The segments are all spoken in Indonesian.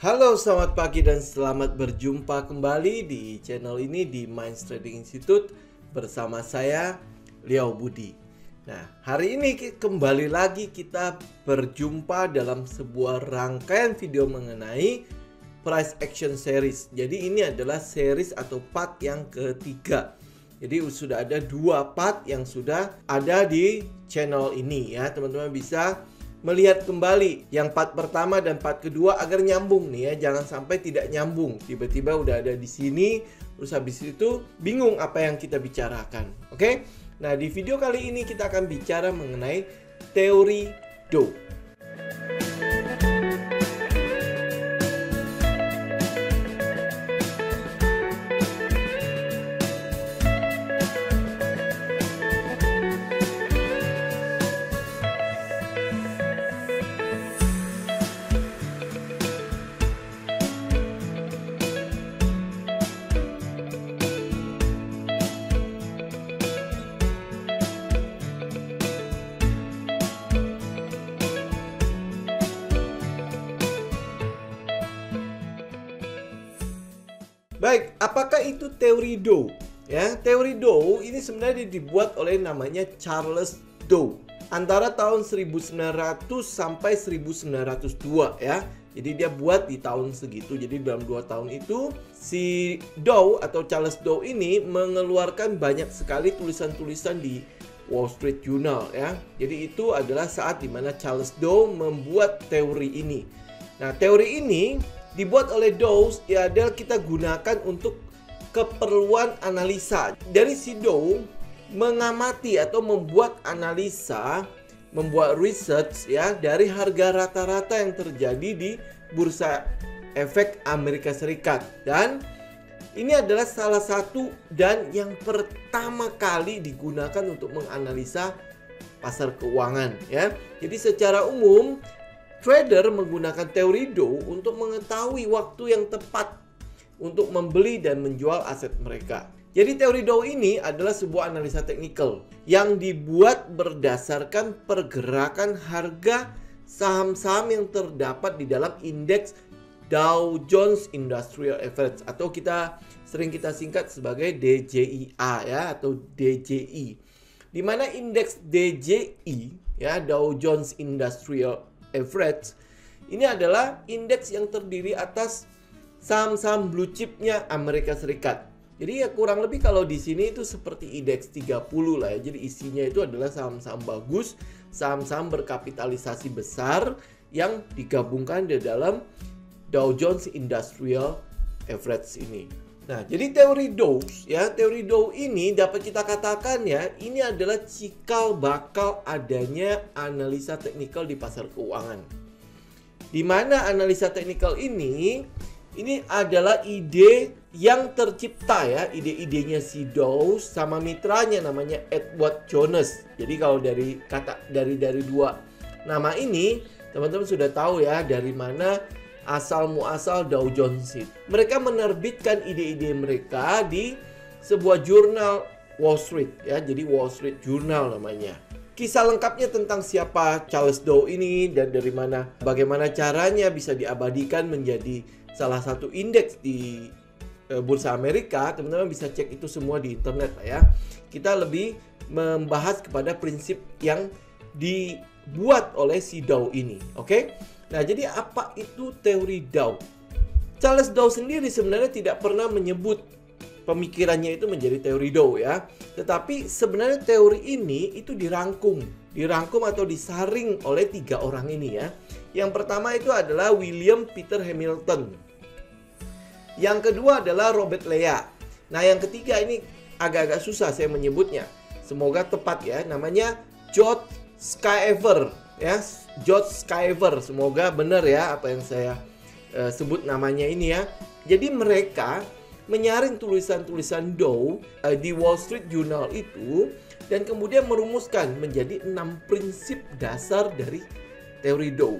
Halo, selamat pagi dan selamat berjumpa kembali di channel ini di Minds Trading Institute bersama saya, Liao Budi. Nah, hari ini kembali lagi kita berjumpa dalam sebuah rangkaian video mengenai Price Action Series. Jadi ini adalah series atau part yang ketiga. Jadi sudah ada 2 part yang sudah ada di channel ini ya. Teman-teman bisa melihat kembali yang part pertama dan part kedua agar nyambung nih ya, jangan sampai tidak nyambung. Tiba-tiba udah ada di sini, terus habis itu bingung apa yang kita bicarakan. Oke? Nah, di video kali ini kita akan bicara mengenai teori Dow. Baik, apakah itu teori Dow? Ya, teori Dow ini sebenarnya dibuat oleh namanya Charles Dow antara tahun 1900 sampai 1902 ya. Jadi dia buat di tahun segitu. Jadi dalam 2 tahun itu si Dow atau Charles Dow ini mengeluarkan banyak sekali tulisan-tulisan di Wall Street Journal ya. Jadi itu adalah saat dimana Charles Dow membuat teori ini. Nah, teori ini dibuat oleh Dow ya, adalah kita gunakan untuk keperluan analisa. Dari si Dow mengamati atau membuat analisa, membuat research ya dari harga rata-rata yang terjadi di Bursa Efek Amerika Serikat. Dan ini adalah salah satu dan yang pertama kali digunakan untuk menganalisa pasar keuangan ya. Jadi secara umum trader menggunakan teori Dow untuk mengetahui waktu yang tepat untuk membeli dan menjual aset mereka. Jadi teori Dow ini adalah sebuah analisa teknikal yang dibuat berdasarkan pergerakan harga saham-saham yang terdapat di dalam indeks Dow Jones Industrial Average atau sering kita singkat sebagai DJIA ya, atau DJI. Di mana indeks DJI ya, Dow Jones Industrial Average ini adalah indeks yang terdiri atas saham-saham blue chipnya Amerika Serikat. Jadi ya kurang lebih kalau di sini itu seperti indeks 30 lah ya. Jadi isinya itu adalah saham-saham bagus, saham-saham berkapitalisasi besar yang digabungkan di dalam Dow Jones Industrial Average ini. Nah, jadi teori Dow ya, teori Dow ini dapat kita katakan ya, ini adalah cikal bakal adanya analisa teknikal di pasar keuangan. Di mana analisa teknikal ini adalah ide yang tercipta ya, ide-idenya si Dow sama mitranya namanya Edward Jones. Jadi kalau dari dari 2 nama ini, teman-teman sudah tahu ya dari mana asal muasal Dow Jones. Mereka menerbitkan ide-ide mereka di sebuah jurnal Wall Street ya. Jadi Wall Street Journal namanya. Kisah lengkapnya tentang siapa Charles Dow ini dan dari mana, bagaimana caranya bisa diabadikan menjadi salah satu indeks di Bursa Amerika, teman-teman bisa cek itu semua di internet lah ya. Kita lebih membahas kepada prinsip yang dibuat oleh si Dow ini. Oke? Nah, jadi apa itu teori Dow? Charles Dow sendiri sebenarnya tidak pernah menyebut pemikirannya itu menjadi teori Dow ya. Tetapi sebenarnya teori ini itu dirangkum atau disaring oleh 3 orang ini ya. Yang pertama itu adalah William Peter Hamilton. Yang kedua adalah Robert Lea. Nah, yang ketiga ini agak-agak susah saya menyebutnya. Semoga tepat ya. Namanya George Schaefer ya, George Schaefer. Semoga benar ya apa yang saya sebut namanya ini ya. Jadi mereka menyaring tulisan-tulisan Dow di Wall Street Journal itu dan kemudian merumuskan menjadi 6 prinsip dasar dari teori Dow.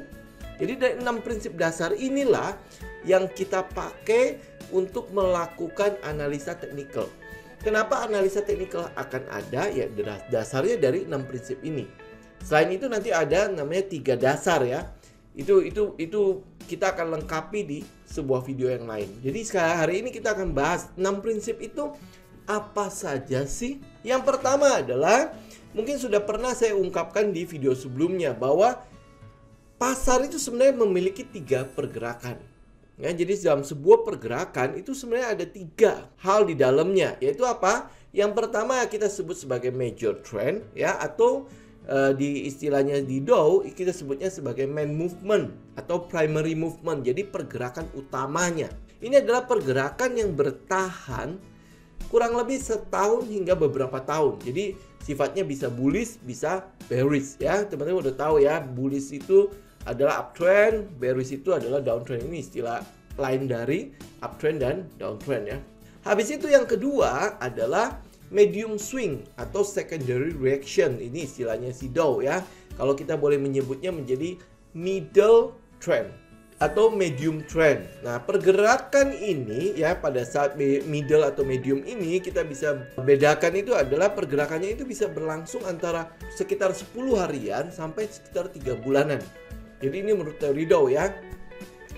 Jadi dari 6 prinsip dasar inilah yang kita pakai untuk melakukan analisa teknikal. Kenapa analisa teknikal akan ada? Ya dasarnya dari 6 prinsip ini. Selain itu nanti ada namanya 3 dasar ya. Itu kita akan lengkapi di sebuah video yang lain. Jadi sekarang hari ini kita akan bahas 6 prinsip itu apa saja sih? Yang pertama adalah mungkin sudah pernah saya ungkapkan di video sebelumnya bahwa pasar itu sebenarnya memiliki 3 pergerakan. Ya, jadi dalam sebuah pergerakan itu sebenarnya ada 3 hal di dalamnya, yaitu apa? Yang pertama kita sebut sebagai major trend, ya, atau di istilahnya di Dow kita sebutnya sebagai main movement atau primary movement. Jadi pergerakan utamanya. Ini adalah pergerakan yang bertahan kurang lebih setahun hingga beberapa tahun. Jadi sifatnya bisa bullish, bisa bearish, ya. Teman-teman udah tahu ya, bullish itu adalah uptrend, bearish itu adalah downtrend. Ini istilah lain dari uptrend dan downtrend, ya. Habis itu yang kedua adalah medium swing atau secondary reaction. Ini istilahnya si Dow, ya. Kalau kita boleh menyebutnya menjadi middle trend atau medium trend. Nah, pergerakan ini ya pada saat middle atau medium ini kita bisa bedakan itu adalah pergerakannya itu bisa berlangsung antara sekitar 10 harian sampai sekitar 3 bulanan. Jadi ini menurut teori Dow, ya.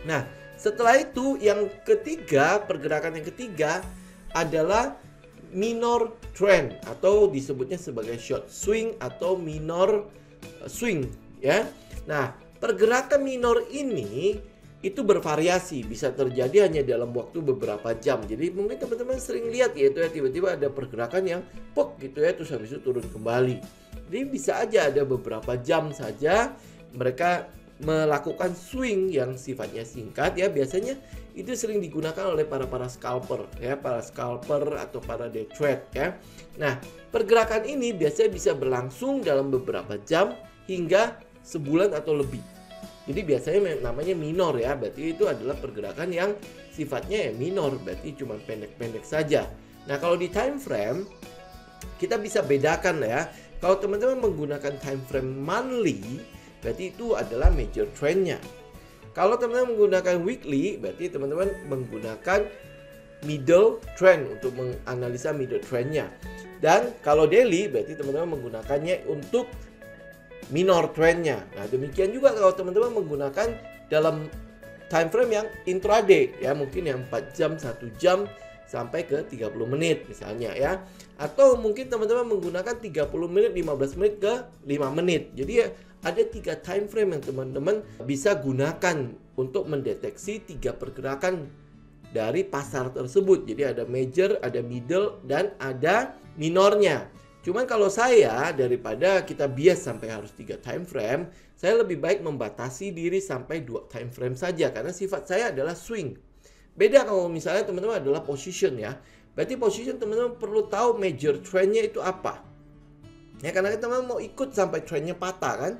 Nah, setelah itu yang ketiga, pergerakan yang ketiga adalah minor trend atau disebutnya sebagai short swing atau minor swing, ya. Nah, pergerakan minor ini itu bervariasi, bisa terjadi hanya dalam waktu beberapa jam. Jadi mungkin teman-teman sering lihat yaitu ya tiba-tiba ada pergerakan yang pok gitu ya, terus habis itu turun kembali. Jadi bisa aja ada beberapa jam saja mereka melakukan swing yang sifatnya singkat, ya. Biasanya itu sering digunakan oleh para scalper, ya, para scalper atau para day trade, ya. Nah, pergerakan ini biasanya bisa berlangsung dalam beberapa jam hingga sebulan atau lebih. Jadi biasanya namanya minor, ya. Berarti itu adalah pergerakan yang sifatnya ya minor, berarti cuma pendek-pendek saja. Nah, kalau di time frame kita bisa bedakan, ya. Kalau teman-teman menggunakan time frame monthly, berarti itu adalah major trendnya. Kalau teman-teman menggunakan weekly, berarti teman-teman menggunakan middle trend untuk menganalisa middle trendnya. Dan kalau daily, berarti teman-teman menggunakannya untuk minor trendnya. Nah, demikian juga kalau teman-teman menggunakan dalam time frame yang intraday, ya, mungkin yang 4 jam, 1 jam sampai ke 30 menit misalnya, ya. Atau mungkin teman-teman menggunakan 30 menit, 15 menit ke 5 menit. Jadi ya ada 3 time frame yang teman-teman bisa gunakan untuk mendeteksi 3 pergerakan dari pasar tersebut. Jadi ada major, ada middle, dan ada minornya. Cuman kalau saya, daripada kita bias sampai harus 3 time frame, saya lebih baik membatasi diri sampai 2 time frame saja. Karena sifat saya adalah swing. Beda kalau misalnya teman-teman adalah position, ya. Berarti position teman-teman perlu tahu major trendnya itu apa. Ya, karena teman-teman mau ikut sampai trendnya patah, kan.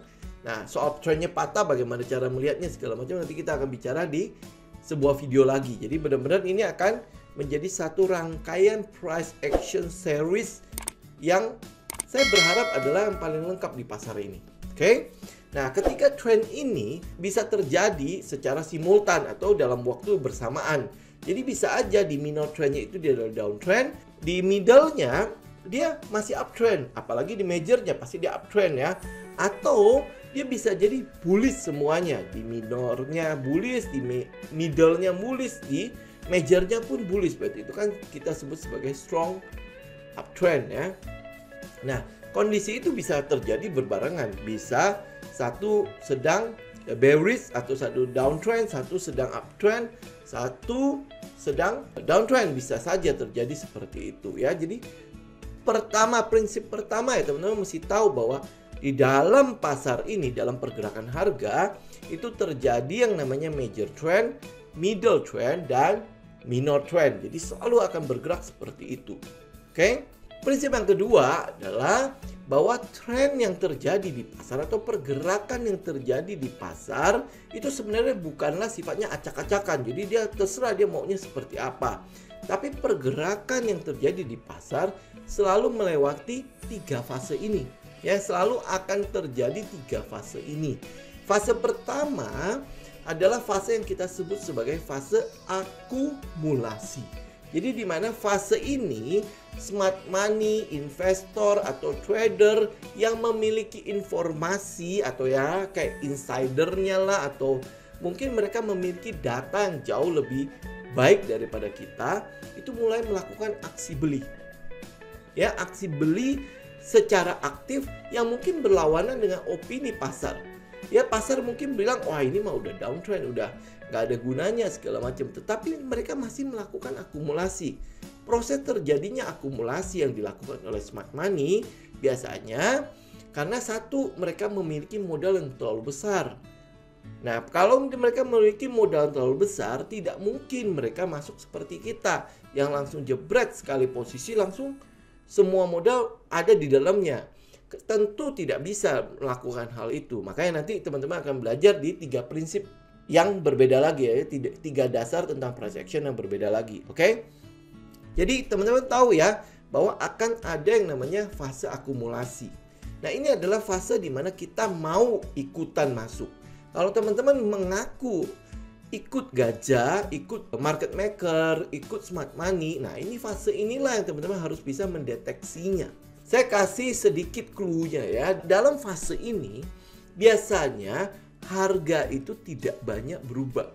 Nah, soal trendnya patah, bagaimana cara melihatnya segala macam, nanti kita akan bicara di sebuah video lagi. Jadi benar-benar ini akan menjadi satu rangkaian price action series yang saya berharap adalah yang paling lengkap di pasar ini. Oke? Nah, ketika trend ini bisa terjadi secara simultan atau dalam waktu bersamaan. Jadi bisa aja di minor trendnya itu dia adalah downtrend, di middle-nya dia masih uptrend, apalagi di majornya pasti dia uptrend, ya. Atau dia bisa jadi bullish semuanya, di minornya bullish, di middle-nya bullish, di majornya pun bullish. Berarti itu kan kita sebut sebagai strong uptrend, ya. Nah, kondisi itu bisa terjadi berbarengan, bisa satu sedang bearish atau satu downtrend, satu sedang uptrend, satu sedang downtrend, bisa saja terjadi seperti itu, ya. Jadi prinsip pertama, ya, teman-teman mesti tahu bahwa di dalam pasar ini, dalam pergerakan harga itu terjadi yang namanya major trend, middle trend, dan minor trend. Jadi selalu akan bergerak seperti itu. Oke? Prinsip yang kedua adalah bahwa tren yang terjadi di pasar atau pergerakan yang terjadi di pasar itu sebenarnya bukanlah sifatnya acak-acakan. Jadi dia terserah dia maunya seperti apa. Tapi pergerakan yang terjadi di pasar selalu melewati 3 fase ini. Ya, selalu akan terjadi 3 fase ini. Fase pertama adalah fase yang kita sebut sebagai fase akumulasi. Jadi di mana fase ini smart money, investor atau trader yang memiliki informasi atau ya kayak insidernya lah, atau mungkin mereka memiliki data yang jauh lebih baik daripada kita, itu mulai melakukan aksi beli. Ya, aksi beli secara aktif yang mungkin berlawanan dengan opini pasar. Ya, pasar mungkin bilang, wah ini mah udah downtrend, udah nggak ada gunanya segala macam. Tetapi mereka masih melakukan akumulasi. Proses terjadinya akumulasi yang dilakukan oleh smart money biasanya karena satu, mereka memiliki modal yang terlalu besar. Nah, kalau mereka memiliki modal terlalu besar, tidak mungkin mereka masuk seperti kita yang langsung jebret sekali posisi langsung semua modal ada di dalamnya. Tentu tidak bisa melakukan hal itu. Makanya nanti teman-teman akan belajar di 3 prinsip yang berbeda lagi ya, 3 dasar tentang price action yang berbeda lagi. Oke? Jadi teman-teman tahu ya bahwa akan ada yang namanya fase akumulasi. Nah, ini adalah fase di mana kita mau ikutan masuk. Kalau teman-teman mengaku ikut gajah, ikut market maker, ikut smart money, nah ini fase inilah yang teman-teman harus bisa mendeteksinya. Saya kasih sedikit clue-nya ya. Dalam fase ini biasanya harga itu tidak banyak berubah.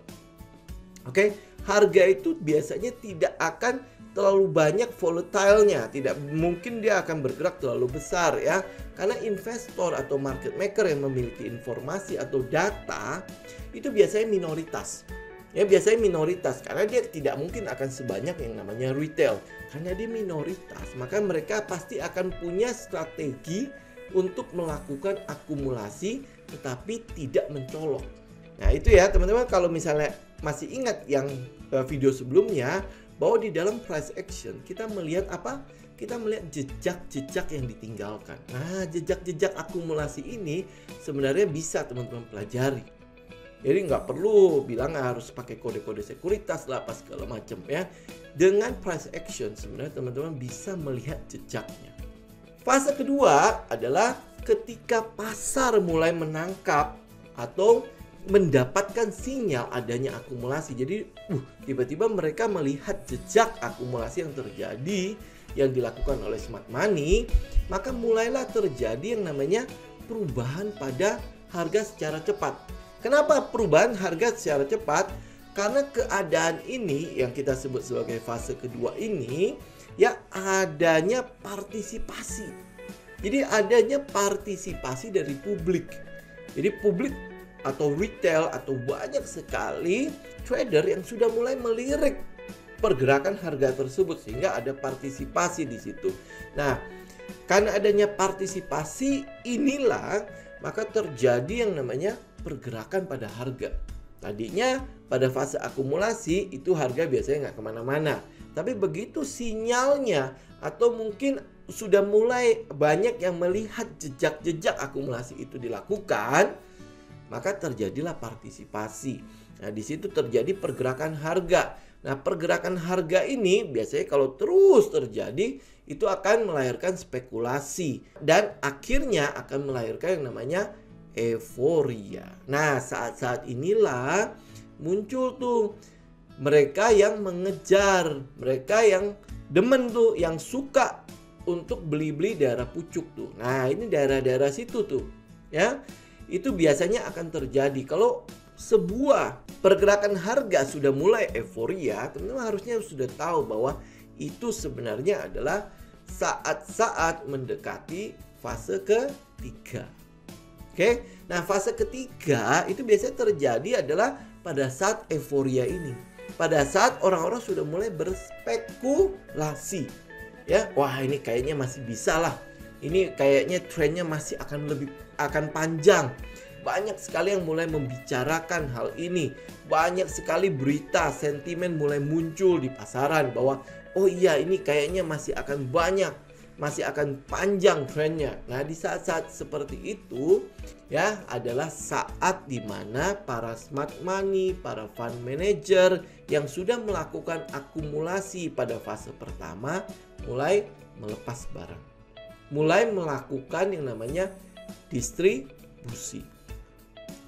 Oke, harga itu biasanya tidak akan terlalu banyak volatile-nya, tidak mungkin dia akan bergerak terlalu besar ya. Karena investor atau market maker yang memiliki informasi atau data itu biasanya minoritas. Ya, biasanya minoritas karena dia tidak mungkin akan sebanyak yang namanya retail. Karena dia minoritas, maka mereka pasti akan punya strategi untuk melakukan akumulasi tetapi tidak mencolok. Nah, itu ya teman-teman, kalau misalnya masih ingat yang video sebelumnya bahwa di dalam price action kita melihat apa? Kita melihat jejak-jejak yang ditinggalkan. Nah, jejak-jejak akumulasi ini sebenarnya bisa teman-teman pelajari. Jadi nggak perlu bilang harus pakai kode-kode sekuritas lah apa segala macam ya. Dengan price action sebenarnya teman-teman bisa melihat jejaknya. Fase kedua adalah ketika pasar mulai menangkap atau mendapatkan sinyal adanya akumulasi. Jadi tiba-tiba mereka melihat jejak akumulasi yang terjadi yang dilakukan oleh smart money, maka mulailah terjadi yang namanya perubahan pada harga secara cepat. Kenapa perubahan harga secara cepat? Karena keadaan ini yang kita sebut sebagai fase kedua ini ya adanya partisipasi. Jadi adanya partisipasi dari publik. Jadi publik atau retail atau banyak sekali trader yang sudah mulai melirik pergerakan harga tersebut sehingga ada partisipasi di situ. Nah, karena adanya partisipasi inilah maka terjadi yang namanya pergerakan pada harga. Tadinya pada fase akumulasi itu harga biasanya nggak kemana-mana. Tapi begitu sinyalnya atau mungkin sudah mulai banyak yang melihat jejak-jejak akumulasi itu dilakukan, maka terjadilah partisipasi. Nah, di situ terjadi pergerakan harga. Nah, pergerakan harga ini biasanya kalau terus terjadi itu akan melahirkan spekulasi dan akhirnya akan melahirkan yang namanya euforia. Nah, saat-saat inilah muncul tuh mereka yang mengejar, mereka yang demen tuh, yang suka untuk beli-beli daerah pucuk tuh. Nah, ini daerah-daerah situ tuh, ya. Itu biasanya akan terjadi kalau sebuah pergerakan harga sudah mulai euforia. Teman-teman harusnya sudah tahu bahwa itu sebenarnya adalah saat-saat mendekati fase ketiga. Oke, nah fase ketiga itu biasanya terjadi adalah pada saat euforia ini. Pada saat orang-orang sudah mulai berspekulasi. Ya, wah ini kayaknya masih bisa lah. Ini kayaknya trennya masih akan panjang. Banyak sekali yang mulai membicarakan hal ini. Banyak sekali berita, sentimen mulai muncul di pasaran bahwa oh iya ini kayaknya masih akan banyak, masih akan panjang trennya. Nah, di saat-saat seperti itu ya adalah saat dimana para smart money, para fund manager yang sudah melakukan akumulasi pada fase pertama mulai melepas barang. Mulai melakukan yang namanya distribusi.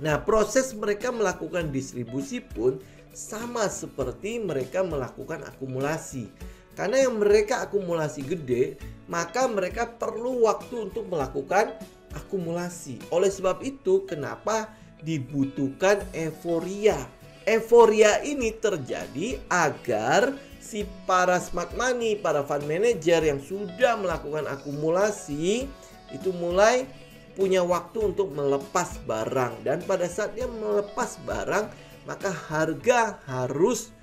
Nah, proses mereka melakukan distribusi pun sama seperti mereka melakukan akumulasi. Karena yang mereka akumulasi gede, maka mereka perlu waktu untuk melakukan akumulasi. Oleh sebab itu, kenapa dibutuhkan euforia? Euforia ini terjadi agar si para smart money, para fund manager yang sudah melakukan akumulasi itu mulai punya waktu untuk melepas barang. Dan pada saat dia melepas barang, maka harga harus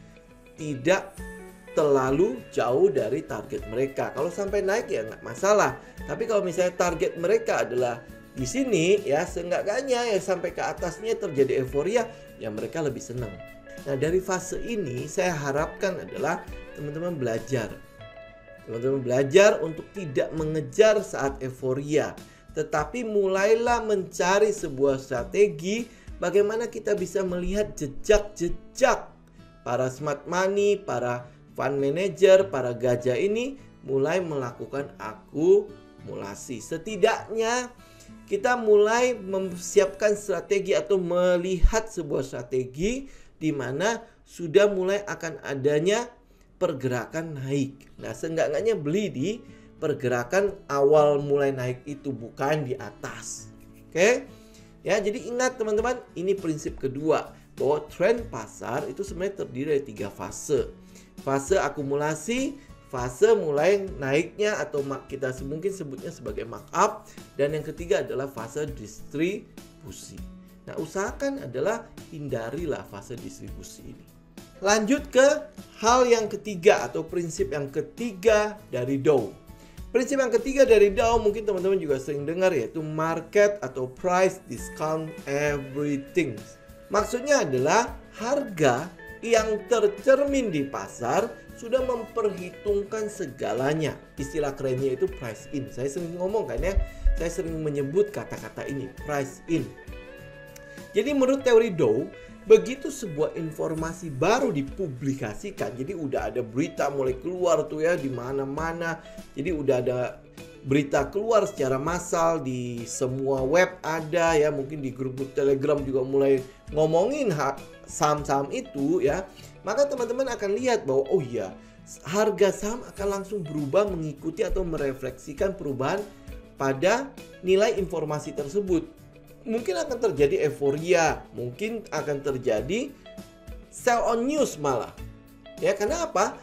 tidak terlalu jauh dari target mereka. Kalau sampai naik ya nggak masalah. Tapi kalau misalnya target mereka adalah di sini ya, seenggaknya ya sampai ke atasnya terjadi euforia, ya mereka lebih senang. Nah, dari fase ini saya harapkan adalah teman-teman belajar. Teman-teman belajar untuk tidak mengejar saat euforia, tetapi mulailah mencari sebuah strategi bagaimana kita bisa melihat jejak-jejak para smart money, para fund manager, para gajah ini mulai melakukan akumulasi. Setidaknya kita mulai mempersiapkan strategi atau melihat sebuah strategi di mana sudah mulai akan adanya pergerakan naik. Nah, seenggaknya beli di pergerakan awal mulai naik itu, bukan di atas. Oke? Ya, jadi ingat teman-teman, ini prinsip kedua, bahwa tren pasar itu sebenarnya terdiri dari 3 fase. Fase akumulasi, fase mulai naiknya atau kita mungkin sebutnya sebagai markup, dan yang ketiga adalah fase distribusi. Nah, usahakan adalah hindarilah fase distribusi ini. Lanjut ke hal yang ketiga atau prinsip yang ketiga dari Dow. Prinsip yang ketiga dari Dow mungkin teman-teman juga sering dengar, yaitu market atau price discount everything. Maksudnya adalah harga yang tercermin di pasar sudah memperhitungkan segalanya. Istilah kerennya itu price in. Saya sering ngomong kan ya, saya sering menyebut kata-kata ini, price in. Jadi menurut teori Dow, begitu sebuah informasi baru dipublikasikan, jadi udah ada berita mulai keluar tuh ya di mana-mana. Jadi udah ada berita keluar secara massal di semua web ada ya, mungkin di grup-grup Telegram juga mulai ngomongin saham-saham itu ya. Maka teman-teman akan lihat bahwa oh iya, harga saham akan langsung berubah mengikuti atau merefleksikan perubahan pada nilai informasi tersebut. Mungkin akan terjadi euforia, mungkin akan terjadi sell on news malah. Ya, karena apa?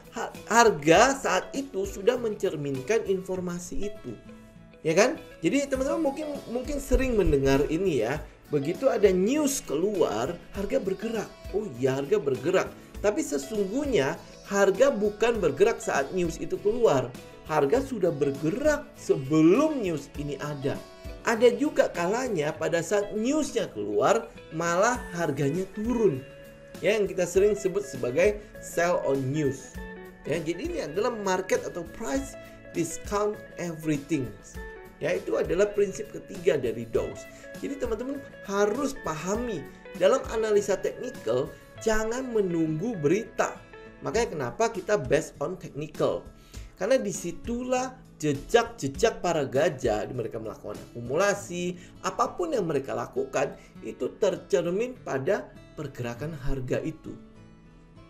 Harga saat itu sudah mencerminkan informasi itu. Ya kan? Jadi teman-teman mungkin sering mendengar ini ya. Begitu ada news keluar, harga bergerak. Oh iya, harga bergerak. Tapi sesungguhnya harga bukan bergerak saat news itu keluar. Harga sudah bergerak sebelum news ini ada. Ada juga kalanya pada saat newsnya keluar malah harganya turun. Ya, yang kita sering sebut sebagai sell on news. Ya, jadi ini adalah market atau price discount everything. Ya, itu adalah prinsip ketiga dari Dow. Jadi teman-teman harus pahami dalam analisa teknikal jangan menunggu berita. Makanya kenapa kita based on technical. Karena disitulah jejak-jejak para gajah, mereka melakukan akumulasi, apapun yang mereka lakukan itu tercermin pada pergerakan harga itu.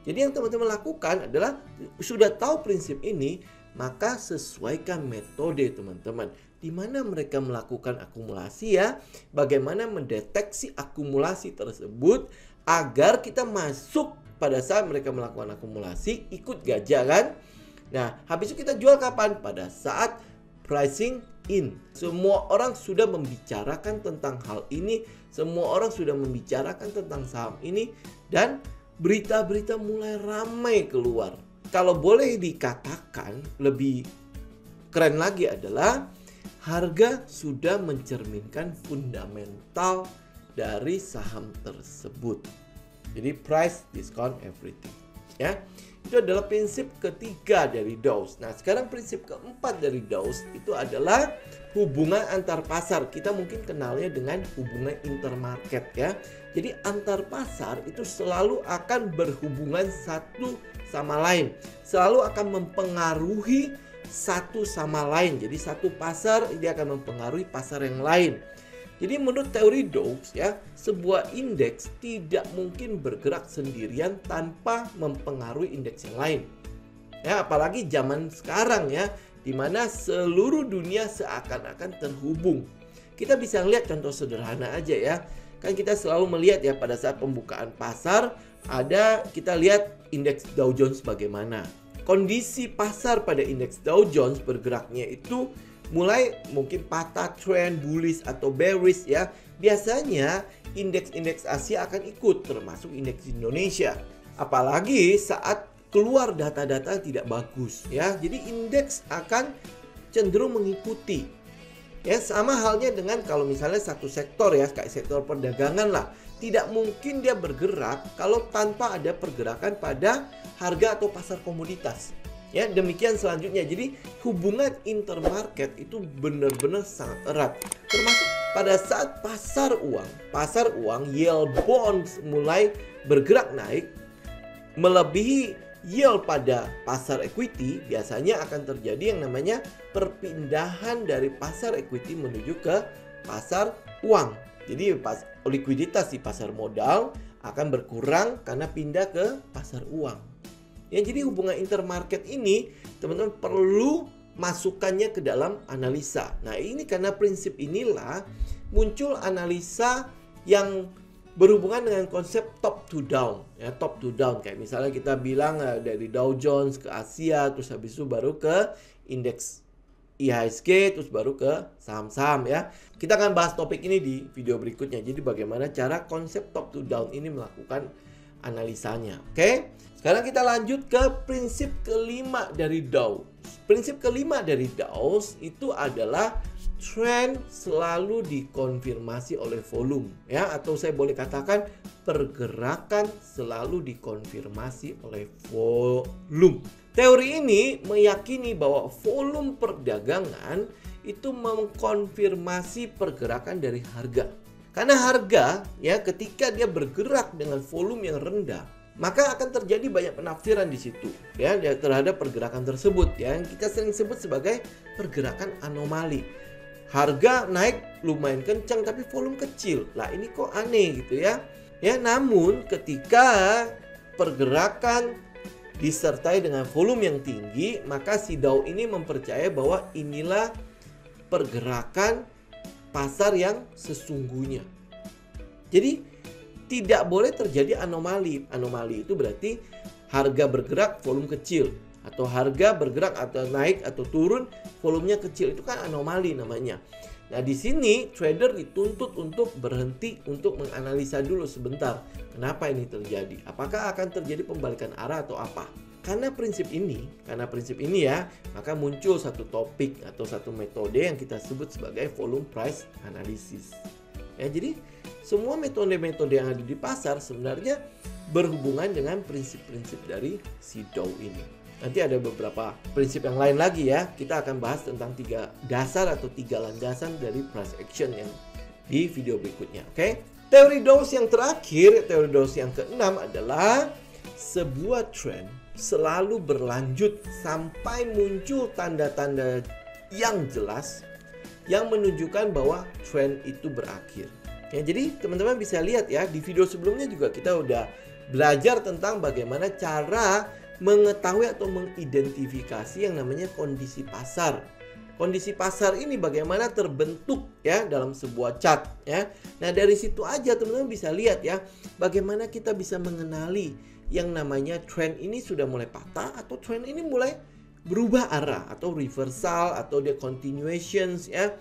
Jadi yang teman-teman lakukan adalah sudah tahu prinsip ini, maka sesuaikan metode teman-teman. Di mana mereka melakukan akumulasi ya, bagaimana mendeteksi akumulasi tersebut agar kita masuk pada saat mereka melakukan akumulasi, ikut gajah kan. Nah, habis itu kita jual kapan? Pada saat pricing in. Semua orang sudah membicarakan tentang hal ini, semua orang sudah membicarakan tentang saham ini, dan berita-berita mulai ramai keluar. Kalau boleh dikatakan lebih keren lagi adalah harga sudah mencerminkan fundamental dari saham tersebut. Jadi price discount everything. Ya. Itu adalah prinsip ketiga dari Dow. Nah, sekarang prinsip keempat dari Dow itu adalah hubungan antar pasar. Kita mungkin kenalnya dengan hubungan intermarket ya. Jadi antar pasar itu selalu akan berhubungan satu sama lain. Selalu akan mempengaruhi satu sama lain. Jadi satu pasar dia akan mempengaruhi pasar yang lain. Jadi menurut teori Dawes ya, sebuah indeks tidak mungkin bergerak sendirian tanpa mempengaruhi indeks yang lain. Ya, apalagi zaman sekarang ya, di mana seluruh dunia seakan-akan terhubung. Kita bisa lihat contoh sederhana aja ya. Kan kita selalu melihat ya pada saat pembukaan pasar, kita lihat indeks Dow Jones bagaimana. Kondisi pasar pada indeks Dow Jones bergeraknya itu mulai mungkin patah trend bullish atau bearish ya. Biasanya indeks-indeks Asia akan ikut, termasuk indeks Indonesia. Apalagi saat keluar data-data tidak bagus ya. Jadi indeks akan cenderung mengikuti. Ya, sama halnya dengan kalau misalnya satu sektor ya, kayak sektor perdagangan lah, tidak mungkin dia bergerak kalau tanpa ada pergerakan pada harga atau pasar komoditas. Ya, demikian selanjutnya. Jadi hubungan intermarket itu benar-benar sangat erat. Termasuk pada saat pasar uang yield bonds mulai bergerak naik melebihi yield pada pasar equity, biasanya akan terjadi yang namanya perpindahan dari pasar equity menuju ke pasar uang. Jadi likuiditas di pasar modal akan berkurang karena pindah ke pasar uang. Ya, jadi hubungan intermarket ini teman-teman perlu masukkannya ke dalam analisa. Nah, ini karena prinsip inilah muncul analisa yang berhubungan dengan konsep top to down. Ya, top to down kayak misalnya kita bilang dari Dow Jones ke Asia, terus habis itu baru ke indeks IHSG, terus baru ke saham-saham ya. Kita akan bahas topik ini di video berikutnya. Jadi bagaimana cara konsep top to down ini melakukan analisanya. Oke? Sekarang kita lanjut ke prinsip kelima dari Dow. Prinsip kelima dari Dow itu adalah trend selalu dikonfirmasi oleh volume ya, atau saya boleh katakan pergerakan selalu dikonfirmasi oleh volume. Teori ini meyakini bahwa volume perdagangan itu mengkonfirmasi pergerakan dari harga. Karena harga ya ketika dia bergerak dengan volume yang rendah, maka akan terjadi banyak penafsiran di situ ya terhadap pergerakan tersebut ya, yang kita sering sebut sebagai pergerakan anomali. Harga naik lumayan kencang tapi volume kecil. Lah ini kok aneh gitu ya. Ya, namun ketika pergerakan disertai dengan volume yang tinggi, maka si Dow ini mempercayai bahwa inilah pergerakan pasar yang sesungguhnya. Jadi tidak boleh terjadi anomali. Anomali itu berarti harga bergerak volume kecil, atau harga bergerak atau naik atau turun volumenya kecil, itu kan anomali namanya. Nah, di sini trader dituntut untuk berhenti untuk menganalisa dulu sebentar. Kenapa ini terjadi? Apakah akan terjadi pembalikan arah atau apa? Karena prinsip ini ya, maka muncul satu topik atau satu metode yang kita sebut sebagai volume price analysis. Ya, jadi semua metode-metode yang ada di pasar sebenarnya berhubungan dengan prinsip-prinsip dari si Dow ini. Nanti ada beberapa prinsip yang lain lagi ya. Kita akan bahas tentang 3 dasar atau 3 landasan dari price action yang di video berikutnya. Oke? Teori Dawes yang terakhir, teori Dawes yang keenam adalah sebuah trend selalu berlanjut sampai muncul tanda-tanda yang jelas yang menunjukkan bahwa trend itu berakhir. Ya, jadi teman-teman bisa lihat ya, di video sebelumnya juga kita udah belajar tentang bagaimana cara mengetahui atau mengidentifikasi yang namanya kondisi pasar. Kondisi pasar ini bagaimana terbentuk ya dalam sebuah chart ya. Nah, dari situ aja teman-teman bisa lihat ya, bagaimana kita bisa mengenali yang namanya trend ini sudah mulai patah atau trend ini mulai berubah arah atau reversal atau dia continuations ya.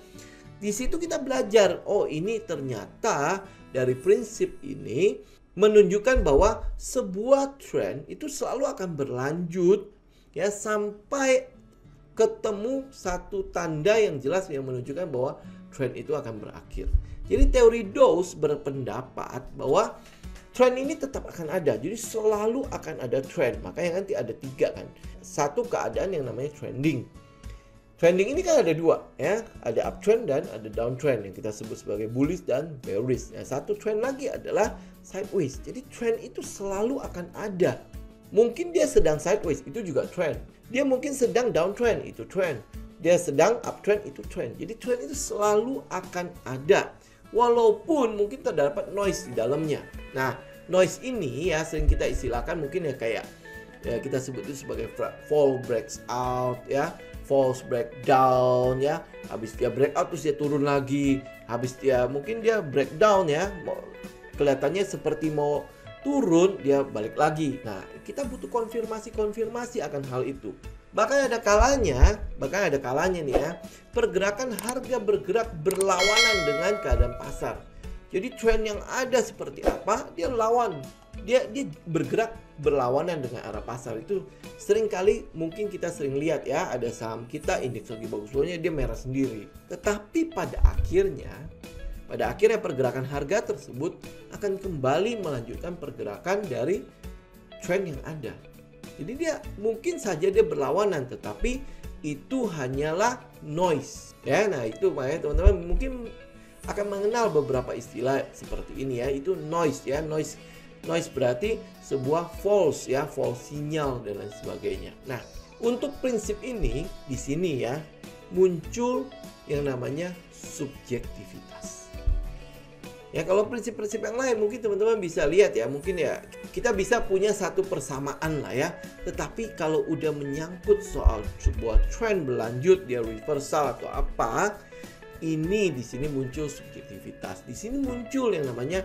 Di situ kita belajar, oh ini ternyata dari prinsip ini menunjukkan bahwa sebuah trend itu selalu akan berlanjut ya sampai ketemu satu tanda yang jelas yang menunjukkan bahwa trend itu akan berakhir. Jadi teori Dawes berpendapat bahwa trend ini tetap akan ada. Jadi selalu akan ada trend. Makanya nanti ada 3 kan. Satu keadaan yang namanya trending. Trending ini kan ada 2 ya. Ada uptrend dan ada downtrend yang kita sebut sebagai bullish dan bearish. Ya, satu trend lagi adalah sideways. Jadi trend itu selalu akan ada. Mungkin dia sedang sideways, itu juga trend. Dia mungkin sedang downtrend, itu trend. Dia sedang uptrend, itu trend. Jadi trend itu selalu akan ada. walaupun mungkin terdapat noise di dalamnya. Nah, noise ini ya sering kita istilahkan mungkin ya kayak ya kita sebut itu sebagai fall breaks out ya, false breakdown ya. Habis dia breakout terus dia turun lagi. Habis dia mungkin dia breakdown ya, kelihatannya seperti mau turun, dia balik lagi. Nah, kita butuh konfirmasi akan hal itu. Bahkan ada kalanya nih ya, pergerakan harga bergerak berlawanan dengan keadaan pasar. Jadi tren yang ada seperti apa, dia bergerak berlawanan dengan arah pasar. Itu sering kali mungkin kita sering lihat ya, ada saham kita indeks lagi bagus-bagusnya dia merah sendiri. Tetapi pada akhirnya pergerakan harga tersebut akan kembali melanjutkan pergerakan dari tren yang ada. Jadi dia mungkin saja dia berlawanan, tetapi itu hanyalah noise. Ya, nah itu makanya teman-teman mungkin akan mengenal beberapa istilah seperti ini ya. Itu noise ya, noise berarti sebuah false ya, false sinyal dan lain sebagainya. Nah, untuk prinsip ini di sini ya muncul yang namanya subjektivitas. Ya, kalau prinsip-prinsip yang lain mungkin teman-teman bisa lihat ya, mungkin ya kita bisa punya satu persamaan lah ya. Tetapi kalau udah menyangkut soal sebuah trend berlanjut, dia reversal atau apa, ini di sini muncul subjektivitas. Di sini muncul yang namanya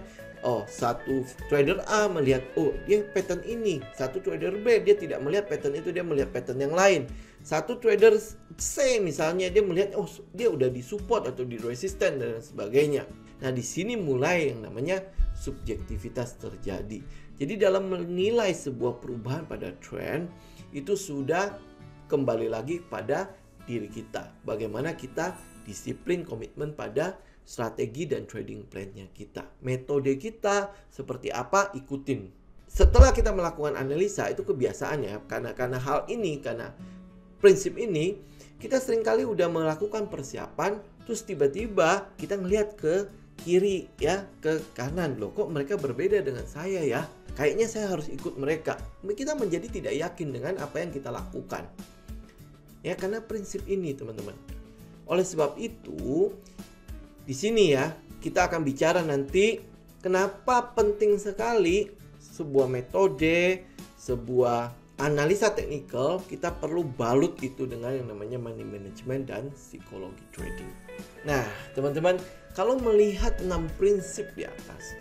satu trader A melihat dia pattern ini, satu trader B dia tidak melihat pattern itu, dia melihat pattern yang lain. Satu trader C misalnya dia melihat dia udah di support atau di resisten dan sebagainya. Nah, di sini mulai yang namanya subjektivitas terjadi. Jadi dalam menilai sebuah perubahan pada trend itu sudah kembali lagi pada diri kita. Bagaimana kita disiplin, komitmen pada strategi dan trading plan-nya kita. Metode kita seperti apa, ikutin. Setelah kita melakukan analisa, itu kebiasaan ya. Karena hal ini, karena prinsip ini, kita seringkali udah melakukan persiapan, terus tiba-tiba kita ngelihat ke kiri ya, ke kanan. Loh, kok mereka berbeda dengan saya ya? Kayaknya saya harus ikut mereka. Kita menjadi tidak yakin dengan apa yang kita lakukan. Ya, karena prinsip ini, teman-teman. Oleh sebab itu, di sini ya, kita akan bicara nanti kenapa penting sekali sebuah metode, sebuah analisa teknikal, kita perlu balut itu dengan yang namanya money management dan psikologi trading. Nah, teman-teman, kalau melihat 6 prinsip di atas,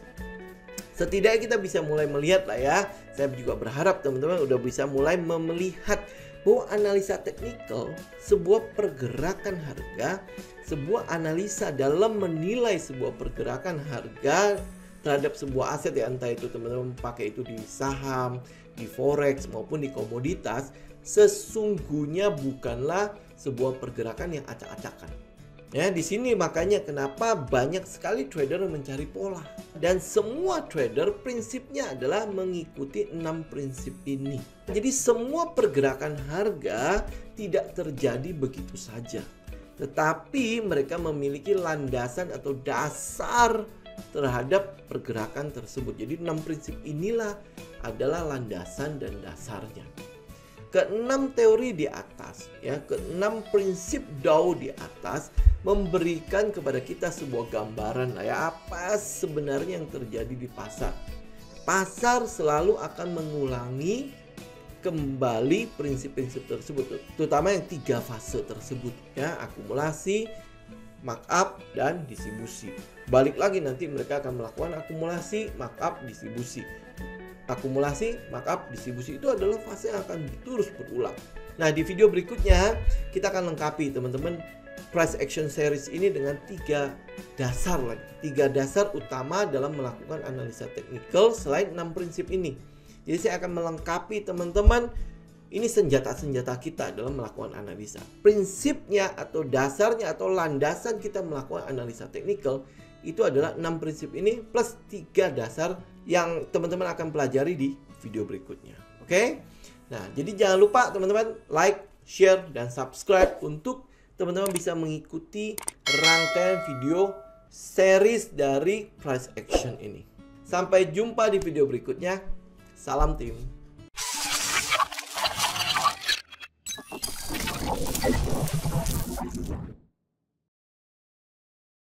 setidaknya kita bisa mulai melihat lah ya. Saya juga berharap teman-teman udah bisa mulai melihat bahwa analisa teknikal, sebuah pergerakan harga, sebuah analisa dalam menilai sebuah pergerakan harga terhadap sebuah aset ya, entah itu teman-teman pakai itu di saham, di forex maupun di komoditas, sesungguhnya bukanlah sebuah pergerakan yang acak-acakan. Ya, di sini makanya kenapa banyak sekali trader yang mencari pola. Dan semua trader prinsipnya adalah mengikuti 6 prinsip ini. Jadi semua pergerakan harga tidak terjadi begitu saja. Tetapi mereka memiliki landasan atau dasar terhadap pergerakan tersebut. Jadi 6 prinsip inilah adalah landasan dan dasarnya. Ke-6 teori di atas, ya, ke-6 prinsip Dow di atas memberikan kepada kita sebuah gambaran ya, apa sebenarnya yang terjadi di pasar. Pasar selalu akan mengulangi kembali prinsip-prinsip tersebut, terutama yang 3 fase tersebut ya, akumulasi, markup, dan distribusi. Balik lagi nanti mereka akan melakukan akumulasi, markup, distribusi. Akumulasi, markup, distribusi itu adalah fase yang akan terus berulang. Nah, di video berikutnya kita akan lengkapi teman-teman price action series ini dengan 3 dasar lagi. 3 dasar utama dalam melakukan analisa teknikal selain 6 prinsip ini. Jadi saya akan melengkapi teman-teman, ini senjata-senjata kita dalam melakukan analisa. Prinsipnya atau dasarnya atau landasan kita melakukan analisa teknikal itu adalah 6 prinsip ini plus 3 dasar yang teman-teman akan pelajari di video berikutnya. Oke? Nah, jadi jangan lupa teman-teman like, share, dan subscribe untuk teman-teman bisa mengikuti rangkaian video series dari price action ini. Sampai jumpa di video berikutnya. Salam tim.